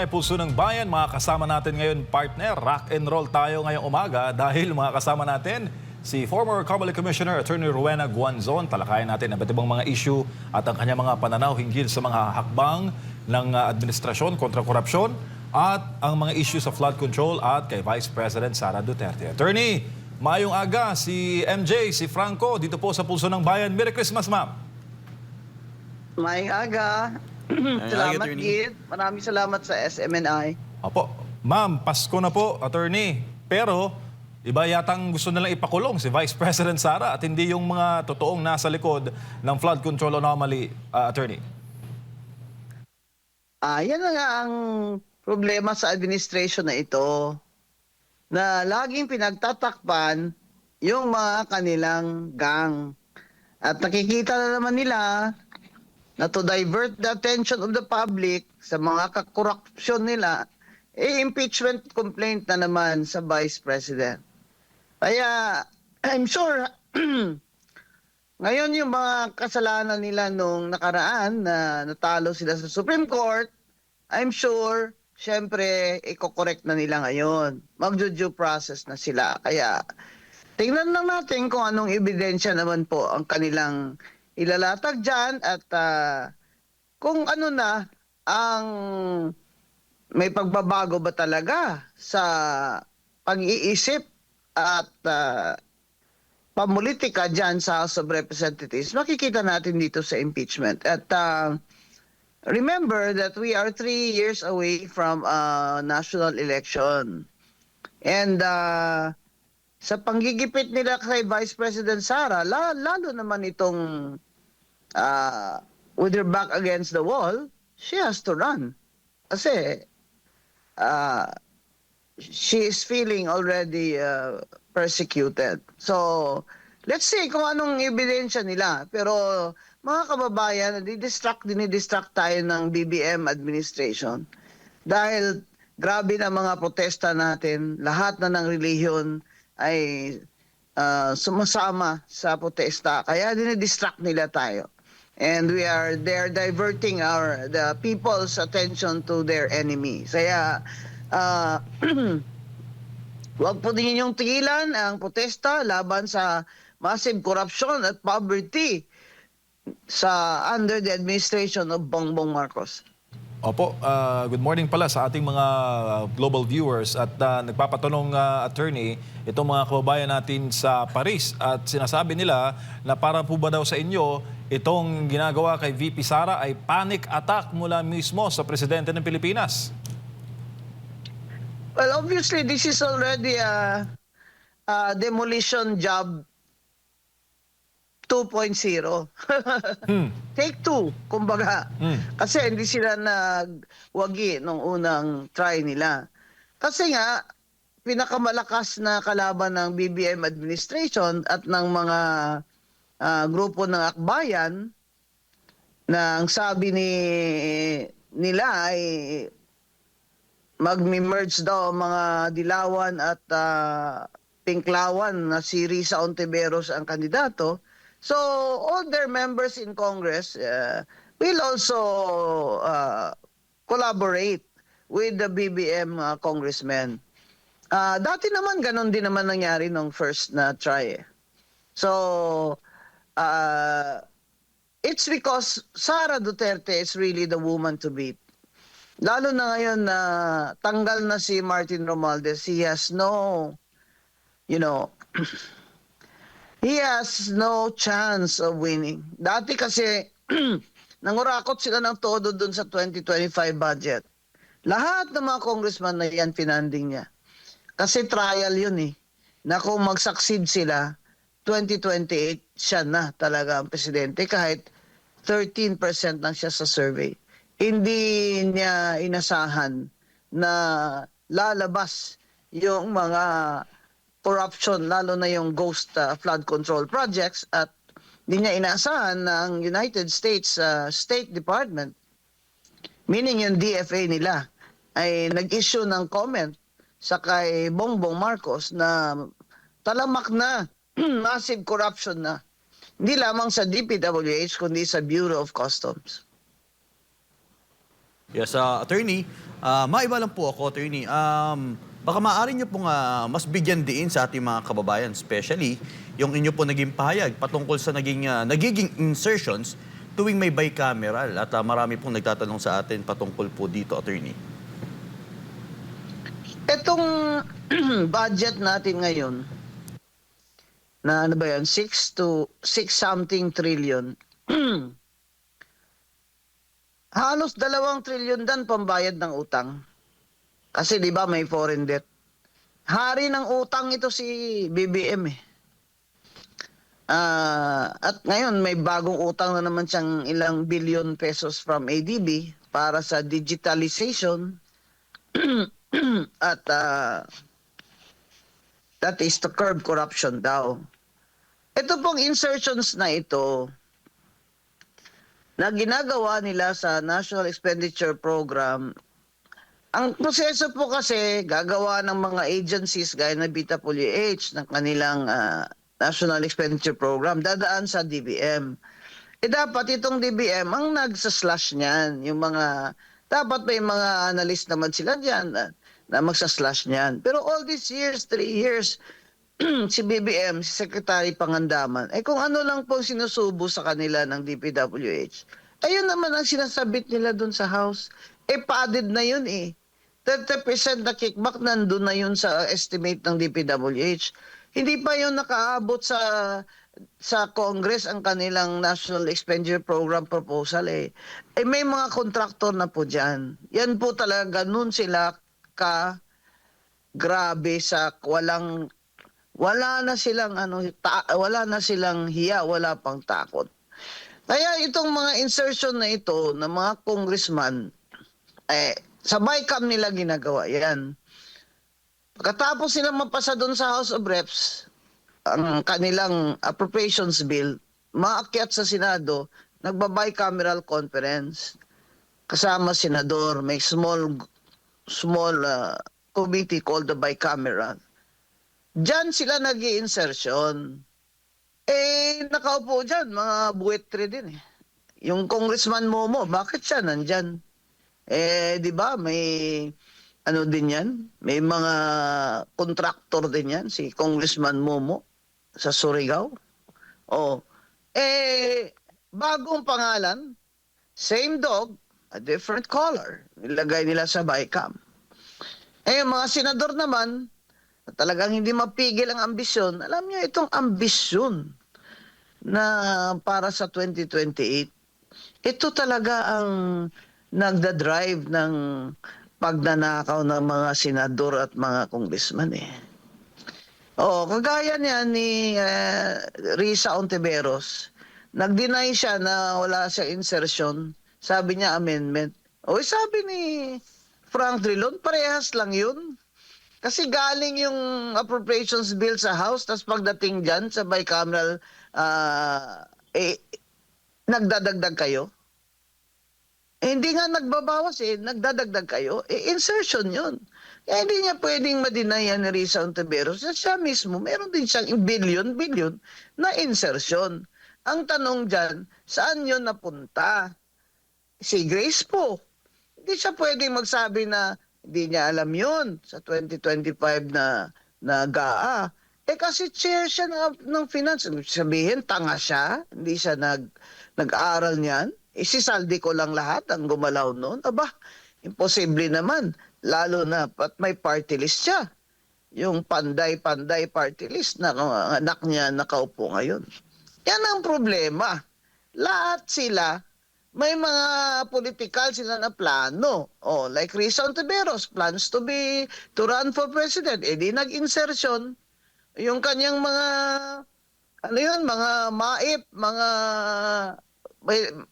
May Pulso ng Bayan, mga kasama natin ngayon, partner. Rock and roll tayo ngayong umaga dahil mga kasama natin si former Comelec Commissioner Attorney Rowena Guanzon. Talakayan natin ang iba't ibang mga issue at ang kanyang mga pananaw hinggil sa mga hakbang ng administrasyon kontra korupsyon at ang mga issue sa flood control at kay Vice President Sara Duterte. Attorney, mayong aga si MJ, si Franco dito po sa Pulso ng Bayan. Merry Christmas, ma'am. May aga. Salamat, Gid. Maraming salamat sa SMNI. Opo. Ma'am, Pasko na po, attorney. Pero, iba yatang gusto nilang ipakulong si Vice President Sara at hindi yung mga totoong nasa likod ng flood control anomaly, attorney. Yan na nga ang problema sa administration na ito. Na laging pinagtatakpan yung mga kanilang gang. At nakikita na naman nila na to divert the attention of the public sa mga kakorupsyon nila, impeachment complaint na naman sa Vice President. Kaya, I'm sure, ngayon yung mga kasalanan nila nung nakaraan na natalo sila sa Supreme Court, I'm sure, syempre, i-correct na nila ngayon. Mag-due process na sila. Kaya, tingnan lang natin kung anong ebidensya naman po ang kanilang ilalatag dyan at kung ano na ang may pagbabago ba talaga sa pag-iisip at pamulitika dyan sa House of Representatives, makikita natin dito sa impeachment. At remember that we are 3 years away from a national election. And sa panggigipit nila kay Vice President Sara, lalo naman itong with her back against the wall, she has to run. Kasi she is feeling already persecuted. So, let's see kung anong ebidensya nila. Pero mga kababayan, dinidistract tayo ng BBM administration. Dahil grabe na mga protesta natin, lahat na ng relihiyon ay sumasama sa protesta. Kaya dinidistract nila tayo. And they're diverting the people's attention to their enemy. Kaya huwag po din ninyong tigilan ang protesta laban sa massive corruption at poverty under the administration of Bongbong Marcos. Opo, good morning pala sa ating mga global viewers at nagpapatanong attorney itong mga kababayan natin sa Paris at sinasabi nila na para po ba daw sa inyo itong ginagawa kay VP Sara ay panic attack mula mismo sa presidente ng Pilipinas? Well, obviously this is already a demolition job 2.0. Take 2, kumbaga. Kasi hindi sila nagwagi nung unang try nila. Kasi nga, pinakamalakas na kalaban ng BBM administration at ng mga grupo ng akbayan na ang sabi nila ay mag-merge daw mga Dilawan at Pinklawan na si Risa Ontiveros ang kandidato. So, all their members in Congress will also collaborate with the BBM congressmen. Dati naman, ganon din naman nangyari nung first na try. So, it's because Sara Duterte is really the woman to beat. Lalo na ngayon na tanggal na si Martin Romualdez, he has no, he has no chance of winning. Dati kasi, nangurakot sila ng todo dun sa 2025 budget. Lahat ng mga congressman na yan, pinanding niya. Kasi trial yun eh. Na kung mag-succeed sila, 2028, siya na talaga ang presidente. Kahit 13% lang siya sa survey. Hindi niya inasahan na lalabas yung mga corruption, lalo na yung ghost flood control projects, at hindi niya inaasahan na ang United States State Department, meaning yung DFA nila, ay nag-issue ng comment sa kay Bongbong Marcos na talamak na massive corruption na. Hindi lamang sa DPWH, kundi sa Bureau of Customs. Yes, attorney, maiba lang po ako, attorney. Baka maaari niyo pong mas bigyan diin sa ating mga kababayan, especially yung inyo po naging pahayag patungkol sa nagiging insertions tuwing may bicameral. At marami pong nagtatanong sa atin patungkol po dito, attorney. Itong budget natin ngayon, na ano ba yan, 6 something trillion. Halos 2 trillion dan pambayad ng utang. Kasi di ba may foreign debt. Hari ng utang ito si BBM eh. At ngayon may bagong utang na naman siyang ilang billion pesos from ADB para sa digitalization. At that is to curb corruption daw. Ito pong insertions na ito na ginagawa nila sa National Expenditure Program, ang proseso po kasi gagawa ng mga agencies gaya ng BWH ng kanilang National Expenditure Program, dadaan sa DBM. Dapat itong DBM ang nagsaslash niyan. Dapat may mga analyst naman sila dyan na magsaslash niyan. Pero all these years, 3 years, si BBM, si Secretary Pangandaman, kung ano lang po sinusubo sa kanila ng DPWH, ayun naman ang sinasabit nila dun sa House. Padded na yun eh. 30% na kickback nandun na yun sa estimate ng DPWH. Hindi pa yun nakaabot sa Congress ang kanilang National Expenditure Program proposal eh. May mga kontraktor na po dyan. Yan po talaga, ganun sila grabe sa wala na silang hiya, wala pang takot. Kaya itong mga insertion na ito ng mga congressman, sa BICAM nila ginagawa yan. Pagkatapos sila mapasa doon sa House of Reps, ang kanilang appropriations bill, maakyat sa Senado, nagba-bicameral conference. Kasama senador, may small committee called the bicameral. Diyan sila nag-i-insertion. Nakaupo dyan, mga buwetri din eh. Yung Congressman Momo, bakit siya nandyan? Di ba, may ano din yan? May mga kontraktor din yan, si Congressman Momo sa Surigao. Bagong pangalan, same dog, a different color. Nilagay nila sa BICAM. Mga senador naman, talagang hindi mapigil ang ambisyon. Alam niyo, itong ambisyon na para sa 2028, ito talaga ang nagda-drive ng pagnanakaw ng mga senador at mga congressman eh. Kagaya niya ni Risa Ontiveros, nag-deny siya na wala siyang insertion. Sabi niya amendment. Sabi ni Frank Drilon, parehas lang yun. Kasi galing yung appropriations bill sa House, tapos pagdating dyan sa bicameral, nagdadagdag kayo. Hindi nga nagbabawas nagdadagdag kayo. Insertion yun. Kaya hindi niya pwedeng madinayan ni Risa Ontiveros. Siya mismo, meron din siyang billion na insertion. Ang tanong dyan, saan yun napunta? Si Grace po. Hindi siya pwedeng magsabi na hindi niya alam yun sa 2025 na GAA. Kasi chair siya ng finance. Sabihin, tanga siya. Hindi siya nag-aaral niyan. Isisaldi ko lang lahat ang gumalaw noon. Imposible naman. Lalo na pat may party list siya. Yung panday-panday party list na anak niya nakaupo ngayon. Yan ang problema. Lahat sila may mga political sila na plano. Like Risa Ontiveros, plans to run for president. Di nag-insertion. Yung kanyang mga, mga MAIP,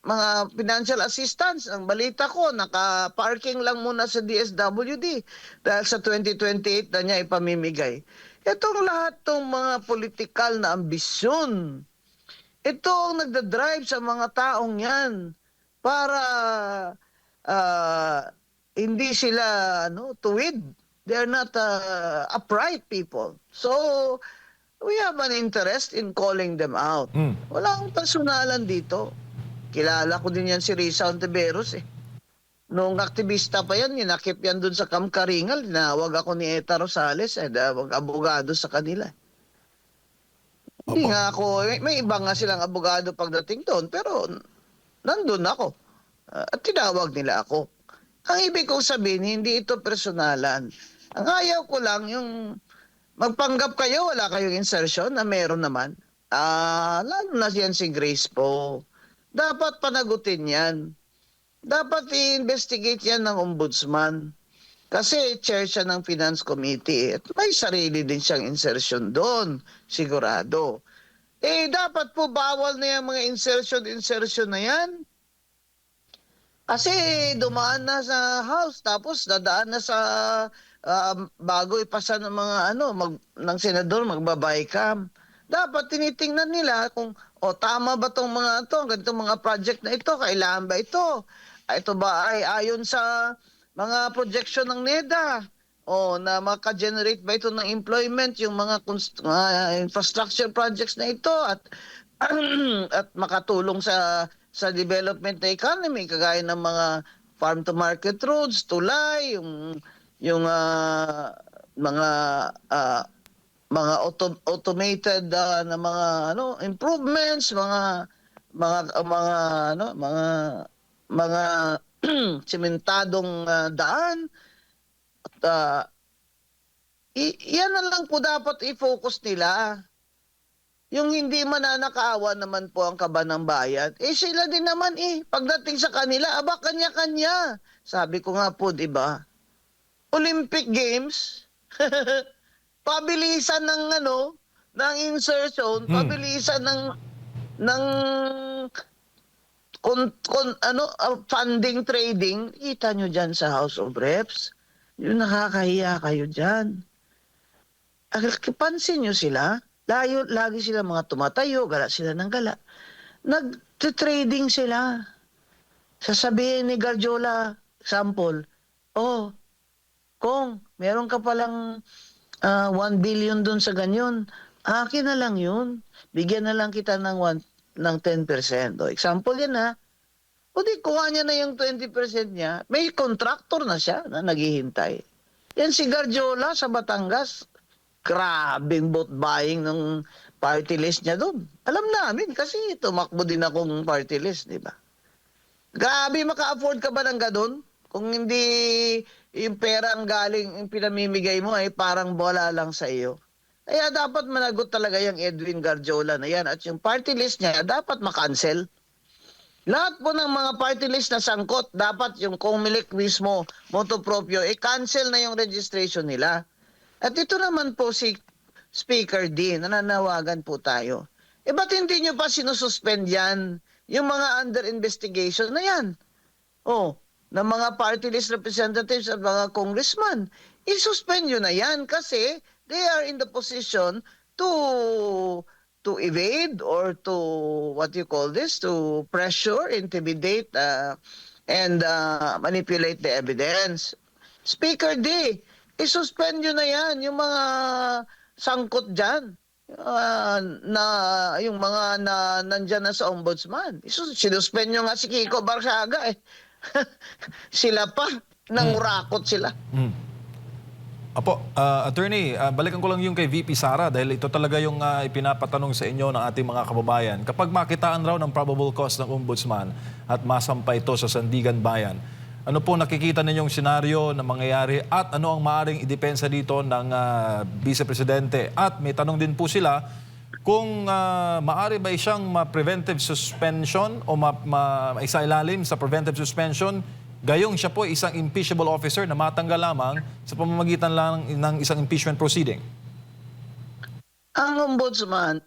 mga financial assistance. Ang balita ko, naka-parking lang muna sa DSWD dahil sa 2028 na niya ipamimigay. Itong lahat ng mga political na ambisyon, ito ang nagdadrive sa mga taong yan para hindi sila tuwid. They're not upright people. So, we have an interest in calling them out. Wala akong personalan dito. Kilala ko din yan si Risa Ontiveros eh. Nung aktivista pa yan, ninakip yan dun sa Kamkaringal, tinawag ako ni Eta Rosales, abogado sa kanila. Hindi Opo. nga ako, may iba nga silang abogado pagdating doon, pero nandun ako. At tinawag nila ako. Ang ibig kong sabihin, hindi ito personalan. Ang ayaw ko lang yung magpanggap kayo, wala kayong insertion na meron naman. Lalo na yan si Grace po. Dapat panagutin yan. Dapat i-investigate yan ng ombudsman. Kasi chair siya ng Finance Committee at may sarili din siyang insertion doon, sigurado. Dapat po bawal na yung mga insertion na yan. Kasi dumaan na sa House, tapos dadaan na sa bago ipasa ng mga ng senador, magbabaycam. Dapat tinitingnan nila kung tama ba tong mga ganitong mga project na ito, kailangan ba ito? Ito ba ay ayon sa mga projection ng NEDA? Na maka-generate ba ito ng employment, yung mga infrastructure projects na ito at at makatulong sa development ng economy, kagaya ng mga farm to market roads, tulay, yung mga automated na mga improvements, mga sementadong daan. At yan na lang po dapat i-focus nila. Yung hindi mananakawa naman po ang kaban ng bayan, sila din naman pagdating sa kanila, kanya-kanya. Sabi ko nga po, di ba? Olympic Games, pabilisan ng insertion, pabilisan ng funding trading. Kita nyo dyan sa House of Reps. Yung nakakahiya kayo dyan. Pansin nyo sila. Lagi sila mga tumatayo, gala sila ng gala. Nag-trading sila. Sasabihin ni Garjola, example, Kung meron ka palang 1 billion dun sa ganyan, akin na lang yun. Bigyan na lang kita ng 10%. Example yan ha. O di kuha niya na yung 20% niya. May contractor na siya na naghihintay. Yan si Garjola sa Batangas. Grabing vote buying ng party list niya doon. Alam namin kasi tumakbo din akong party list, di ba? Grabe, maka-afford ka ba ng gadon? Kung hindi yung pera ang galing, yung pinamimigay mo ay parang bola lang sa iyo. Kaya dapat managot talaga yung Edwin Garjola na yan. At yung party list niya, dapat makancel. Lahat po ng mga party list na sangkot, dapat yung Comelec mismo, motu proprio, cancel na yung registration nila. At ito naman po si Speaker D, nananawagan po tayo. Ba't hindi nyo pa sinususpend yan? Yung mga under investigation na yan. Ng mga party list representatives at mga congressman. I-suspend nyo na yan kasi they are in the position to evade or to, to pressure, intimidate, and manipulate the evidence. Speaker D, i-suspend nyo na yan, yung mga sangkot dyan, yung mga nandyan na sa ombudsman. Sinuspend nyo nga si Kiko Barsaga Sila pa, nangurakot sila. Apo, attorney, balikan ko lang yung kay VP Sara dahil ito talaga yung ipinapatanong sa inyo ng ating mga kababayan. Kapag makitaan raw ng probable cause ng ombudsman at masampa ito sa Sandigan Bayan, ano po nakikita ninyong senaryo na mangyayari at ano ang maaaring idepensa dito ng Vice Presidente? At may tanong din po sila kung maaari ba siyang preventive suspension o maisailalim sa preventive suspension gayong siya po isang impeachable officer na matanggal lamang sa pamamagitan lang ng isang impeachment proceeding? Ang ombudsman,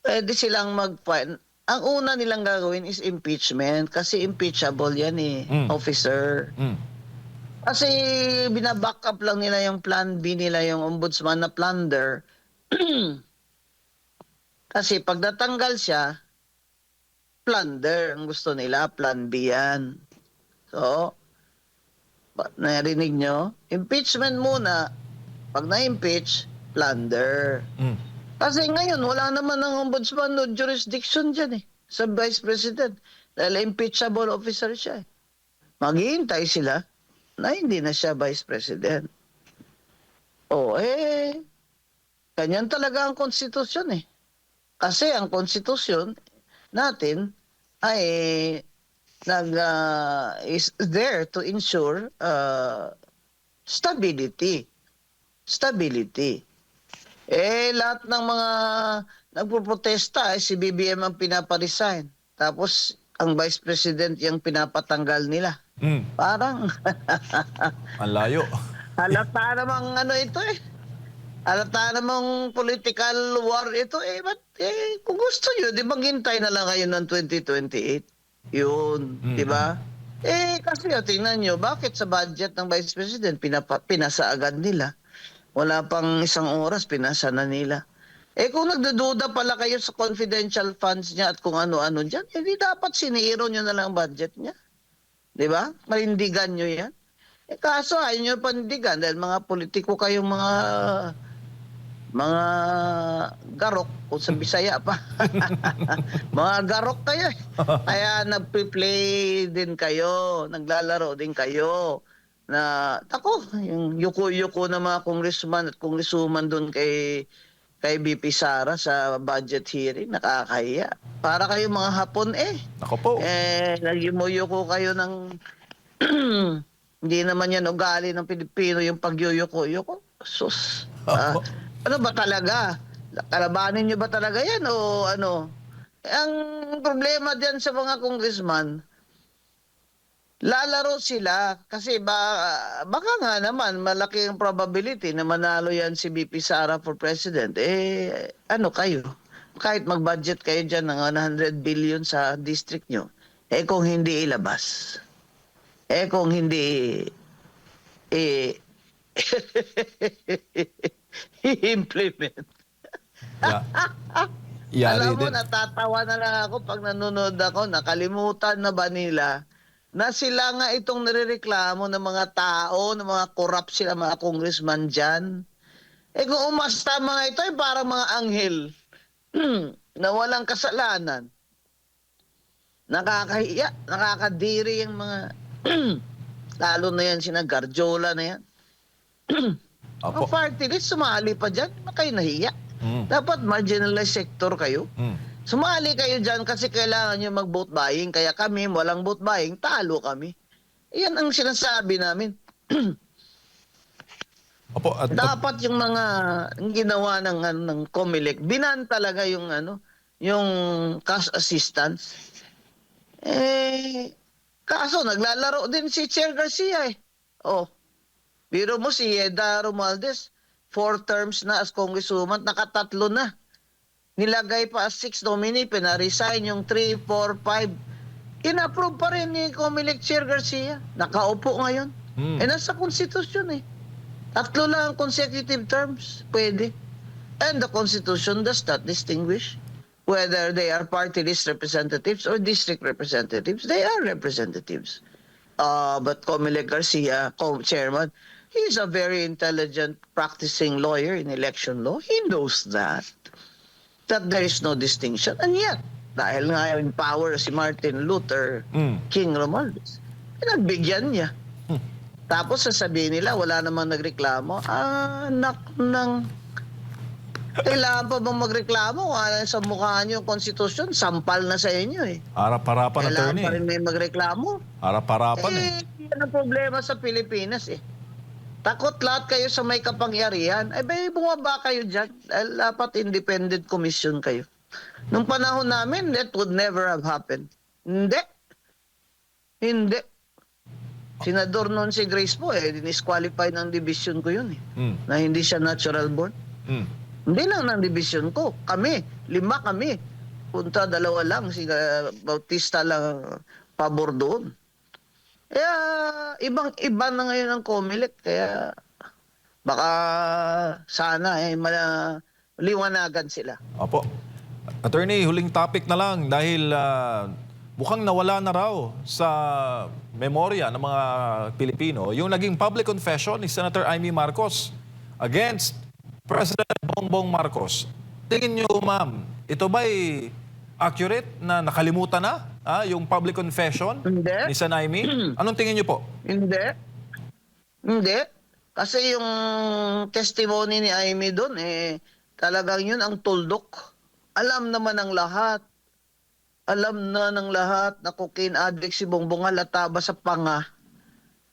pwede silang mag-file. Ang una nilang gagawin is impeachment kasi impeachable yan officer. Kasi binaback up lang nila yung plan B nila, yung ombudsman na plunder. Kasi pag natanggal siya, plunder ang gusto nila, plan B yan. So, narinig nyo? Impeachment muna. Pag na-impeach, plunder. Kasi ngayon, wala naman ng ombudsman no jurisdiction dyan sa Vice President. Dahil impeachable officer siya. Maghihintay sila na hindi na siya Vice President. Ganyan talaga ang konstitusyon eh. Kasi ang konstitusyon natin ay is there to ensure stability. Stability. Lahat ng mga nagpoprotesta ay si BBM ang pinaparesign. Tapos ang Vice President yung pinapatanggal nila. Parang Ang layo. halata namang ano ito eh. Halata namang political war ito eh. But kung gusto nyo, di maghintay na lang kayo ng 2028. Yun, di ba? Kasi tingnan nyo, bakit sa budget ng Vice President pinasa agad nila? Wala pang isang oras, pinasa na nila. Kung nagdududa pala kayo sa confidential funds niya at kung ano-ano dyan, hindi dapat siniro nyo na lang ang budget niya. Di ba? Marindigan nyo yan. Kaso ayaw nyo panindigan dahil mga politiko kayong mga garok, kung sa Bisaya pa. Mga garok kayo eh. Kaya nagpe-play din kayo, naglalaro din kayo. Yung yuko-yuko na mga congressman at congresswoman doon kay BP Sara sa budget hearing, nakakahiya. Para kayo mga Hapon Ako po. Nagyumuyuko kayo ng hindi naman yan ugali ng Pilipino yung pagyuyuko-yuko. Sus. Ano ba talaga? Kalabanin nyo ba talaga yan o ano? Ang problema diyan sa mga congressman, lalaro sila kasi baka nga naman malaki ang probability na manalo yan si BP Sara for president. Ano kayo? Kahit mag-budget kayo dyan ng 100 billion sa district nyo, kung hindi ilabas, kung hindi i-implement. Alam mo, natatawa na lang ako pag nanonood ako, nakalimutan na ba nila na sila nga itong nirereklamo ng mga tao, ng mga corrupt sila, mga congressman dyan. Kung umasta mga ito, parang mga anghel na walang kasalanan. Nakakahiya, nakakadiri yung mga lalo na yan, sina Garjola na yan. Ang party list, sumali pa dyan, kayo nahiya. Dapat marginalized sector kayo. Sumali kayo dyan kasi kailangan nyo mag-vote buying. Kaya kami, walang vote buying, talo kami. Yan ang sinasabi namin. Dapat yung mga ginawa ng COMELEC, binan talaga yung cash assistance. Kaso naglalaro din si Chair Garcia eh. Biro mo si Yeda Romualdez, 4 terms na as congresswoman, nakatatlo na. Nilagay pa as 6 nominee, pina-resign yung 3, 4, 5. In-approve pa rin ni COMELEC Chair Garcia. Nakaupo ngayon. Nasa konstitusyon eh. 3 lang ang consecutive terms. Pwede. And the Constitution does not distinguish whether they are party list representatives or district representatives. They are representatives. But COMELEC Garcia, chairman, he's a very intelligent practicing lawyer in election law. He knows that there is no distinction. And yet, dahil nga in power si Martin Luther King Romualdez, pinagbigyan niya. Tapos sasabihin nila, wala namang nagreklamo. Anak ng... Kailangan pa bang magreklamo? Wala sa mukha niyo yung konstitusyon, sampal na sa inyo eh. Harap-harapan, Kailangan attorney. pa rin may magreklamo. Harap-harapan Yan ang problema sa Pilipinas eh. Takot lahat kayo sa may kapangyarihan. Bumaba kayo dyan. Dahil dapat independent commission kayo. Nung panahon namin, that would never have happened. Hindi. Senador noon si Grace po disqualified ng division ko yun eh. Na hindi siya natural born. Hindi lang ng division ko. Kami, 5 kami. Punta 2 lang. Si Bautista lang pabor doon. Kaya ibang-iba na ngayon ang COMELEC. Kaya baka sana liwanagan sila. Opo. Attorney, huling topic na lang dahil mukhang nawala na raw sa memorya ng mga Pilipino yung naging public confession ni Senator Amy Marcos against President Bongbong Marcos. Tingin niyo, ma'am, ito ba'y accurate na nakalimutan na yung public confession Hindi. ni Sanaimi? Anong tingin niyo po? Hindi. Hindi. Kasi yung testimony ni Amy doon, talagang yun ang tuldok. Alam naman ng lahat. Alam na ng lahat na cocaine addict si Bongbong, halata ba sa panga.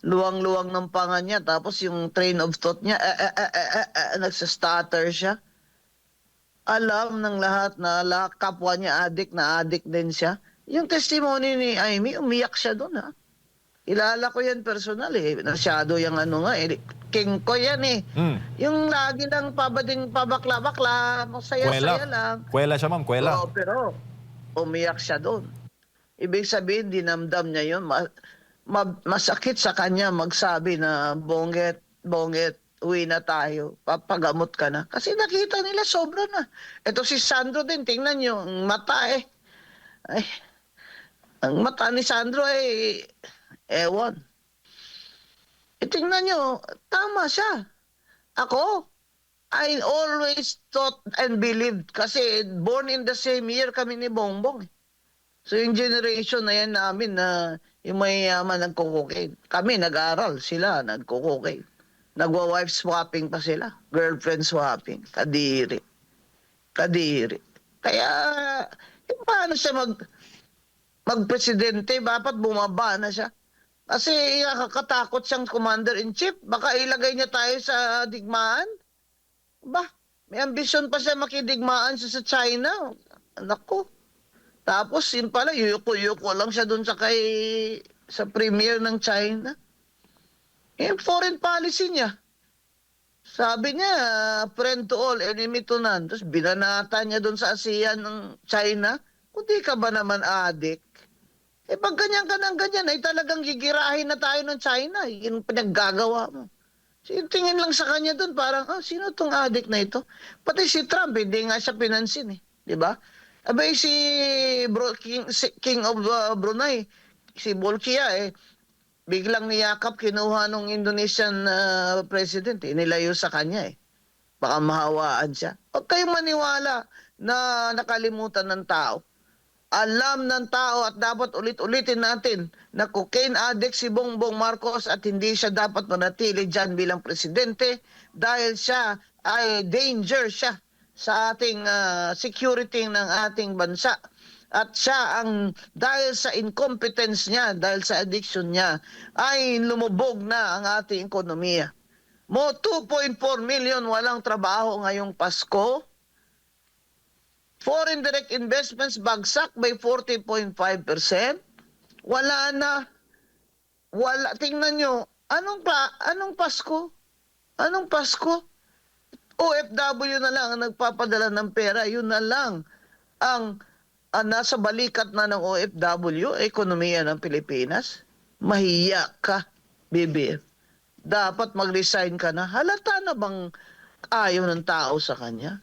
Luwang-luwang ng panga niya. Tapos yung train of thought niya, nagsastutter siya. Alam ng lahat na kapwa niya addict, na addict din siya. Yung testimony ni Amy, umiyak siya doon, ha? Kilala ko yan personal, Nasyado yung king ko yan, Hmm. Yung lagi lang pabakla-bakla, masaya-saya lang. Kwela siya, ma'am. Kwela. Oo, pero umiyak siya doon. Ibig sabihin, dinamdam niya yun. Masakit sa kanya magsabi na, Bonget, uwi na tayo. Papagamot ka na. Kasi nakita nila sobra na. Ito si Sandro din, tingnan nyo, ang mata Ay, ang mata ni Sandro ewan. Tingnan nyo, tama siya. Ako, I always thought and believed kasi born in the same year kami ni Bongbong. So yung generation na yan namin na yung mayayaman nagko-cocaine. Kami nag-aral, sila nagko-cocaine. Nagwa-wife swapping pa sila. Girlfriend swapping. Kadiri. Kaya, paano siya magpresidente? Dapat bumaba na siya. Kasi nakakatakot siyang commander-in-chief. Baka ilagay niya tayo sa digmaan. May ambisyon pa siya makidigmaan sa China. Naku. Tapos yun pala, yuyuko lang siya dun sa premier ng China. Yung foreign policy niya. Sabi niya, friend to all, enemy to none. Tapos binanata niya dun sa ASEAN ng China. Kundi ka ba naman adik? Pag ganyan ka ng ganyan, ay talagang gigirahin na tayo ng China. Yung pinaggagawa mo. Tingin lang sa kanya doon, parang, sino tong adik na ito? Pati si Trump, hindi nga siya pinansin, di ba? Abay King of Brunei, si Bolkiah, biglang niyakap, kinuha nung Indonesian president, nilayo sa kanya, Baka mahawaan siya. Huwag kayong maniwala na nakalimutan ng tao. Alam ng tao at dapat ulit-ulitin natin na cocaine addict si Bongbong Marcos at hindi siya dapat manatili dyan bilang presidente dahil siya ay danger siya sa ating security ng ating bansa. At siya dahil sa incompetence niya, dahil sa addiction niya, ay lumubog na ang ating ekonomiya. 2.4 million walang trabaho ngayong Pasko. Foreign direct investments bagsak by 40.5%. Wala na. Tingnan nyo, anong Pasko? Anong Pasko? OFW na lang ang nagpapadala ng pera. Yun na lang ang nasa balikat na ng OFW, ekonomiya ng Pilipinas. Mahiya ka, BBM. Dapat mag-resign ka na. Halata na bang ayaw ng tao sa kanya?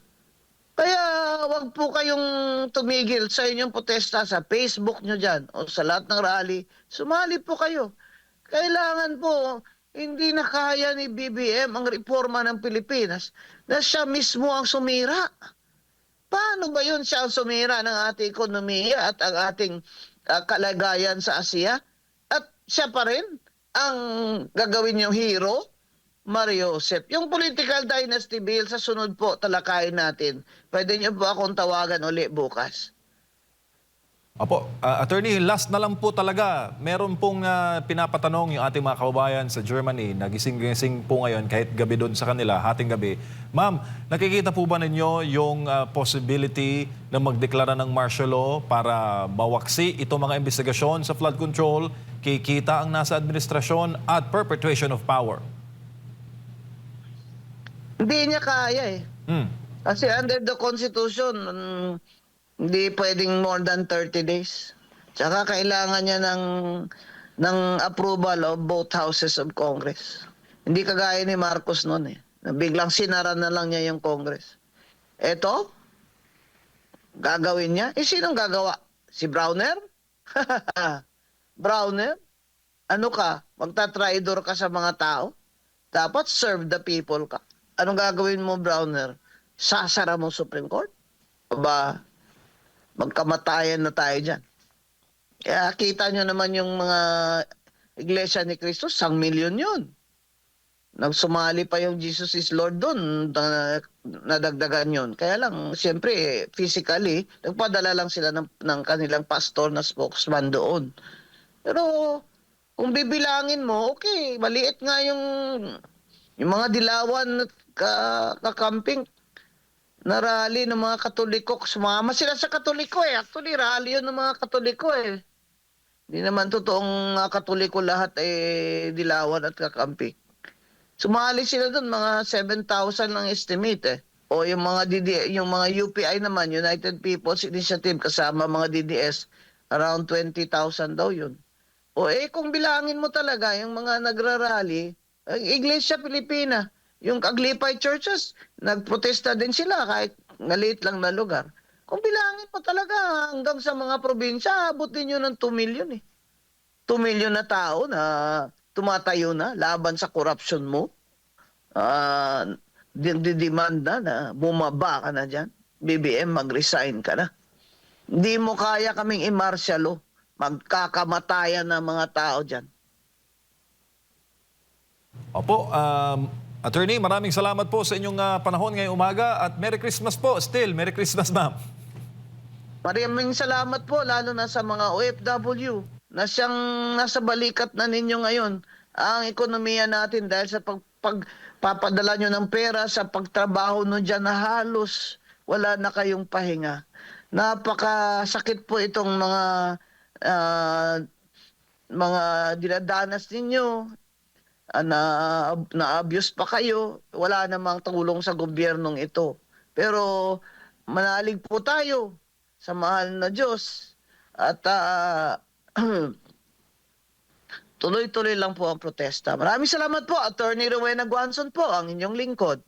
Kaya wag po kayong tumigil sa inyong protesta sa Facebook nyo dyan o sa lahat ng rally. Sumali po kayo. Kailangan po, hindi na kaya ni BBM ang reforma ng Pilipinas na siya mismo ang sumira. Paano ba yun siya ang sumira ng ating ekonomiya at ang ating kalagayan sa Asia? At siya pa rin ang gagawin yung hero? Mario Josep. Yung political dynasty bill sa sunod po talakayin natin. Pwede niyo po akong tawagan uli bukas. Apo, attorney, last na lang po talaga. Meron pong pinapatanong yung ating mga kababayan sa Germany. Nagising-gising po ngayon kahit gabi doon sa kanila, hating gabi. Ma'am, nakikita po ba ninyo yung possibility na magdeklara ng martial law para mawaksi itong mga investigasyon sa flood control, kikita ang nasa administrasyon at perpetuation of power? Hindi niya kaya Kasi under the Constitution, hindi pwedeng more than 30 days. Tsaka kailangan niya ng approval of both houses of Congress. Hindi kagaya ni Marcos noon na biglang sinara na lang niya yung Congress. Eto, gagawin niya. Sinong gagawa? Si Browner? Browner? Ano ka? Magtatraidor ka sa mga tao? Dapat serve the people ka. Anong gagawin mo, Browner? Sasara mo Supreme Court? Magkamatayan na tayo dyan. Kaya kita nyo naman yung mga Iglesia ni Cristo, 1,000,000 yun. Nagsumali pa yung Jesus is Lord doon, nadagdagan yun. Kaya lang, siyempre, physically, nagpadala lang sila ng kanilang pastor na spokesman doon. Pero, kung bibilangin mo, okay, maliit nga yung mga dilawan at kakamping na rally ng mga Katoliko. Sumama sila sa Katoliko eh. Actually, rally yun ng mga Katoliko eh. Hindi naman totoong Katoliko lahat eh dilawan at kakamping. Sumali sila doon, mga 7,000 ang estimate eh. O yung mga yung mga UPI naman, United People's Initiative, kasama mga DDS, around 20,000 daw yun. O kung bilangin mo talaga yung mga nagrarally, Iglesia Pilipina, yung Aglipay churches, nagprotesta din sila kahit maliit lang na lugar. Kung bilangin mo talaga hanggang sa mga probinsya, abutin nyo ng 2 million eh. 2 million na tao na tumatayo na laban sa corruption mo. Demand na bumaba ka na dyan. BBM, mag-resign ka na. Hindi mo kaya kaming i-martial law. Magkakamatayan ng mga tao dyan. Opo, Attorney, maraming salamat po sa inyong panahon ngayong umaga at Merry Christmas po. Still, Merry Christmas, ma'am. Maraming salamat po, lalo na sa mga OFW na siyang nasa balikat na ninyo ngayon ang ekonomiya natin dahil sa pagpapadala nyo ng pera sa pagtrabaho nyo dyan na halos wala na kayong pahinga. Napakasakit po itong mga dinadanas ninyo, na-abuse pa kayo, wala namang tulong sa gobyernong ito. Pero manalig po tayo sa mahal na Diyos at tuloy-tuloy lang po ang protesta. Maraming salamat po, Attorney Rowena Guanzon po, ang inyong lingkod.